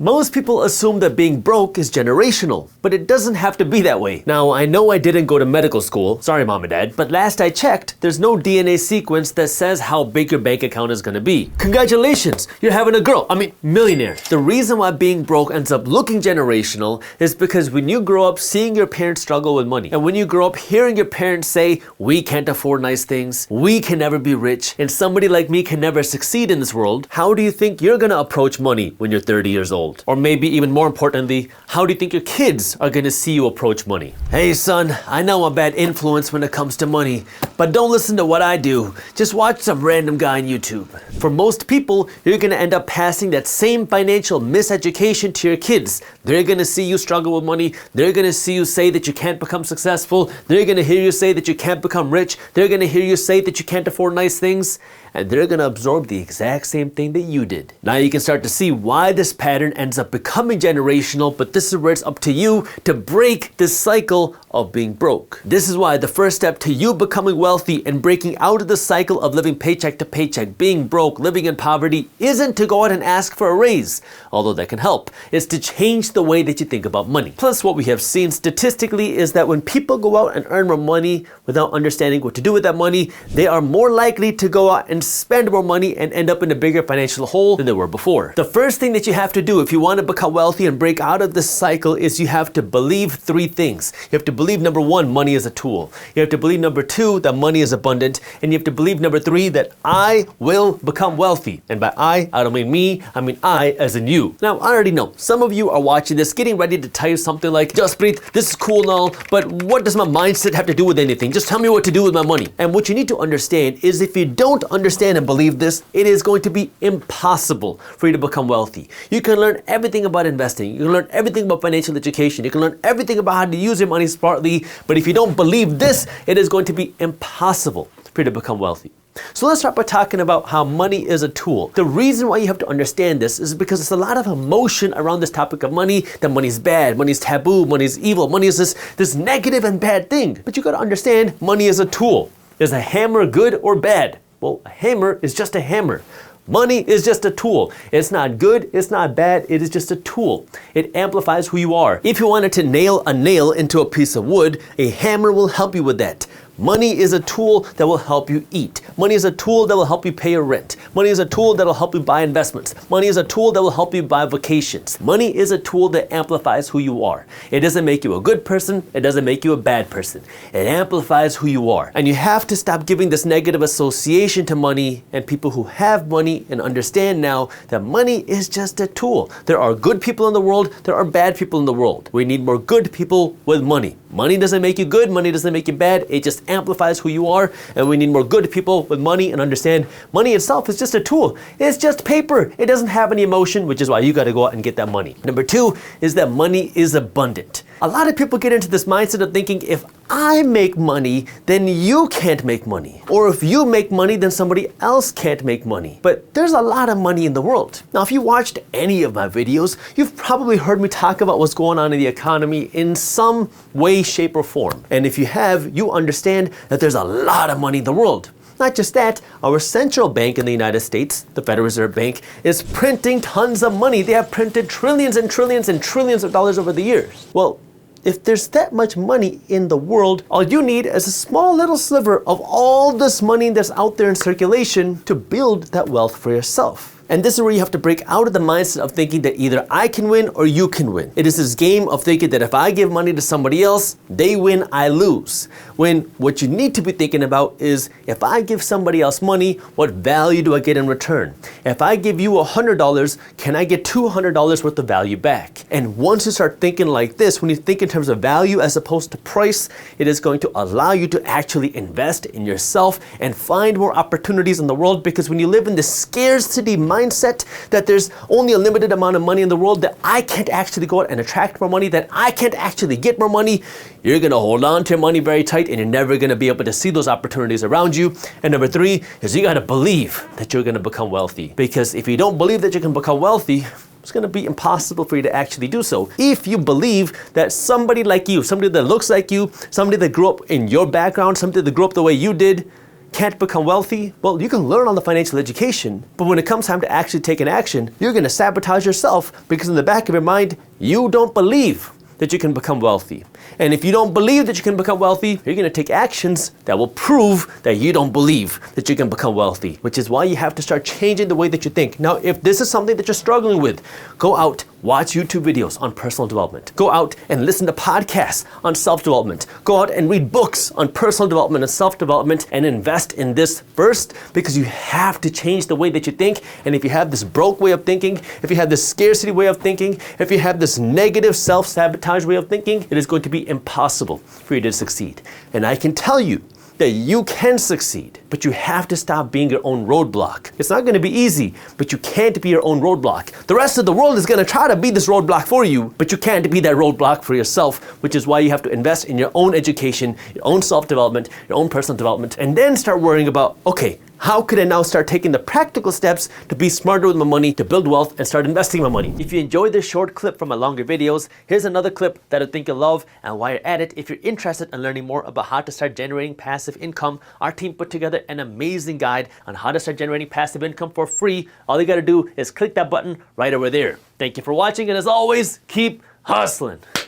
Most people assume that being broke is generational, but it doesn't have to be that way. Now, I know I didn't go to medical school, sorry mom and dad, but last I checked, there's no DNA sequence that says how big your bank account is gonna be. Congratulations, you're having a millionaire. The reason why being broke ends up looking generational is because when you grow up seeing your parents struggle with money, and when you grow up hearing your parents say, we can't afford nice things, we can never be rich, and somebody like me can never succeed in this world, how do you think you're gonna approach money when you're 30 years old? Or maybe even more importantly, how do you think your kids are gonna see you approach money? Hey son, I know I'm a bad influence when it comes to money, but don't listen to what I do. Just watch some random guy on YouTube. For most people, you're gonna end up passing that same financial miseducation to your kids. They're gonna see you struggle with money. They're gonna see you say that you can't become successful. They're gonna hear you say that you can't become rich. They're gonna hear you say that you can't afford nice things. And they're gonna absorb the exact same thing that you did. Now you can start to see why this pattern ends up becoming generational, but this is where it's up to you to break this cycle of being broke. This is why the first step to you becoming wealthy and breaking out of the cycle of living paycheck to paycheck, being broke, living in poverty, isn't to go out and ask for a raise, although that can help. It's to change the way that you think about money. Plus, what we have seen statistically is that when people go out and earn more money without understanding what to do with that money, they are more likely to go out and spend more money and end up in a bigger financial hole than they were before. The first thing that you have to do if you want to become wealthy and break out of this cycle is you have to believe three things. You have to believe, number one, money is a tool. You have to believe, number two, that money is abundant. And you have to believe, number three, that I will become wealthy. And by I don't mean me, I mean I as in you. Now, I already know some of you are watching this getting ready to tell you something like, Jaspreet, this is cool and all, but what does my mindset have to do with anything? Just tell me what to do with my money. And what you need to understand is if you don't understand and believe this, it is going to be impossible for you to become wealthy. You can learn everything about investing. You can learn everything about financial education. You can learn everything about how to use your money smartly. But if you don't believe this, it is going to be impossible for you to become wealthy. So let's start by talking about how money is a tool. The reason why you have to understand this is because there's a lot of emotion around this topic of money, that money's bad, money's taboo, money's evil, money is this negative and bad thing. But you gotta understand, money is a tool. Is a hammer good or bad? Well, a hammer is just a hammer. Money is just a tool. It's not good, it's not bad, it is just a tool. It amplifies who you are. If you wanted to nail a nail into a piece of wood, a hammer will help you with that. Money is a tool that will help you eat. Money is a tool that will help you pay your rent. Money is a tool that will help you buy investments. Money is a tool that will help you buy vacations. Money is a tool that amplifies who you are. It doesn't make you a good person. It doesn't make you a bad person. It amplifies who you are. And you have to stop giving this negative association to money and people who have money and understand now that money is just a tool. There are good people in the world. There are bad people in the world. We need more good people with money. Money doesn't make you good. Money doesn't make you bad. It just amplifies who you are, and we need more good people with money and understand money itself is just a tool. It's just paper. It doesn't have any emotion, which is why you got to go out and get that money. Number two is that money is abundant. A lot of people get into this mindset of thinking if I make money, then you can't make money. Or if you make money, then somebody else can't make money. But there's a lot of money in the world. Now, if you watched any of my videos, you've probably heard me talk about what's going on in the economy in some way, shape, or form. And if you have, you understand that there's a lot of money in the world. Not just that, our central bank in the United States, the Federal Reserve Bank, is printing tons of money. They have printed trillions and trillions and trillions of dollars over the years. Well, if there's that much money in the world, all you need is a small little sliver of all this money that's out there in circulation to build that wealth for yourself. And this is where you have to break out of the mindset of thinking that either I can win or you can win. It is this game of thinking that if I give money to somebody else, they win, I lose. When what you need to be thinking about is, if I give somebody else money, what value do I get in return? If I give you $100, can I get $200 worth of value back? And once you start thinking like this, when you think in terms of value as opposed to price, it is going to allow you to actually invest in yourself and find more opportunities in the world, because when you live in the scarcity mindset that there's only a limited amount of money in the world, that I can't actually go out and attract more money, that I can't actually get more money, you're gonna hold on to your money very tight and you're never gonna be able to see those opportunities around you. And number three is you gotta believe that you're gonna become wealthy. Because if you don't believe that you can become wealthy, it's gonna be impossible for you to actually do so. If you believe that somebody like you, somebody that looks like you, somebody that grew up in your background, somebody that grew up the way you did, can't become wealthy, well, you can learn on the financial education, but when it comes time to actually take an action, you're going to sabotage yourself because in the back of your mind, you don't believe that you can become wealthy. And if you don't believe that you can become wealthy, you're going to take actions that will prove that you don't believe that you can become wealthy, which is why you have to start changing the way that you think. Now, if this is something that you're struggling with, go out, watch YouTube videos on personal development. Go out and listen to podcasts on self-development. Go out and read books on personal development and self-development and invest in this first, because you have to change the way that you think. And if you have this broke way of thinking, if you have this scarcity way of thinking, if you have this negative self-sabotage way of thinking, it is going to be impossible for you to succeed. And I can tell you that you can succeed, but you have to stop being your own roadblock. It's not going to be easy, but you can't be your own roadblock. The rest of the world is going to try to be this roadblock for you, but you can't be that roadblock for yourself, which is why you have to invest in your own education, your own self-development, your own personal development, and then start worrying about, okay, how could I now start taking the practical steps to be smarter with my money, to build wealth, and start investing my money? If you enjoyed this short clip from my longer videos, here's another clip that I think you'll love. And while you're at it, if you're interested in learning more about how to start generating passive income, our team put together an amazing guide on how to start generating passive income for free. All you gotta do is click that button right over there. Thank you for watching, and as always, keep hustling.